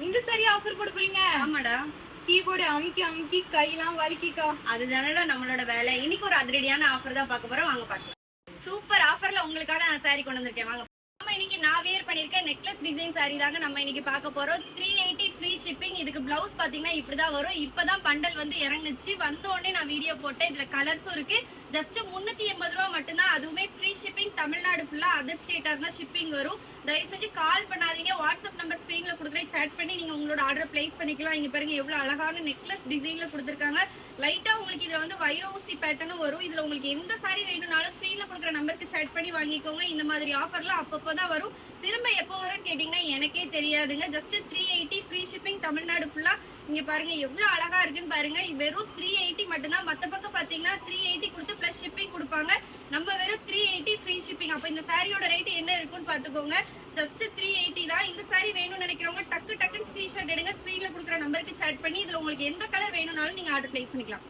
இந்த சரி ஆஃபர் போட போறீங்க? ஆமாடா. கீபோர்டு அமுக்கி அமுக்கி கையெல்லாம் வலிக்கிக்கா. அதுதானடா நம்மளோட வேலை. இன்னைக்கு ஒரு அதிரடியான ஆஃபர் தான் பார்க்க போறோம், வாங்க பார்க்கலாம். சூப்பர் ஆஃபர்ல உங்களுக்காக நான் சாரி கொண்டு வந்திருக்கேன், வாங்க. நம்ம இன்னைக்கு நான் வேர் பண்ணிருக்கேன் நெக்லஸ் டிசைன் சாரி தாங்க நம்ம இன்னைக்கு பார்க்க போறோம். 380 ஃப்ரீ ஷிப்பிங். இதுக்கு பிளவுஸ் பாத்தீங்கன்னா இப்படிதான் வரும். இப்பதான் பண்டல் வந்து இறங்குச்சு, வந்த உடனே நான் வீடியோ போட்டேன். இதுல கலர்ஸும் இருக்கு. ஜஸ்ட் 380 ரூபா மட்டும்தான், அதுவுமே ஃப்ரீ ஷிப்பிங். தமிழ்நாடு ஃபுல்லா அதர் ஸ்டேட்டா இருந்தா ஷிப்பிங் வரும். தயவு செஞ்சு கால் பண்ணாதீங்க, வாட்ஸ்அப் நம்பர் ஸ்கிரீன்ல கொடுக்குறேன், சேட் பண்ணி நீங்க உங்களோட ஆர்டர் பிளேஸ் பண்ணிக்கலாம். இங்க பாருங்க எவ்வளவு அழகான நெக்லஸ் டிசைன்ல கொடுத்துருக்காங்க. லைட்டா உங்களுக்கு இதுல வந்து வைரோசி பேட்டர்னும் வரும். இதுல உங்களுக்கு எந்த சாரி வேணும்னாலும் ஸ்கிரீன்ல கொடுக்குற நம்பருக்கு சேட் பண்ணி வாங்கிக்கோங்க. இந்த மாதிரி ஆஃபர்லாம் அப்பப்பதான் வரும். திரும்ப எப்போ வரும்னு கேட்டீங்கன்னா எனக்கே தெரியாதுங்க. ஜஸ்ட் 380 ஃப்ரீ ஷிப்பிங் தமிழ்நாடு ஃபுல்லா. இங்க பாருங்க எவ்வளவு அழகா இருக்குன்னு பாருங்க. வெறும் 380 மட்டும்தான். மத்த பக்கம் பாத்தீங்கன்னா 380 கொடுத்து பிளஸ் ஷிப்பிங் கொடுப்பாங்க. நம்ம வெறும் 380 ஃப்ரீ ஷிப்பிங். அப்ப இந்த சாரியோட ரேட் என்ன இருக்குன்னு பாத்துக்கோங்க. ஜஸ்ட் 380 தான். இந்த சாரி வேணும்னு நினைக்கிறவங்க டக்குன்னு ஸ்கிரீன்ஷாட் எடுங்க, ஸ்கிரீன்ல கொடுக்குற நம்பருக்கு சேட் பண்ணி இதுல உங்களுக்கு எந்த கலர் வேணும்னாலும் நீங்க ஆர்டர் பிளேஸ் பண்ணிக்கலாம்.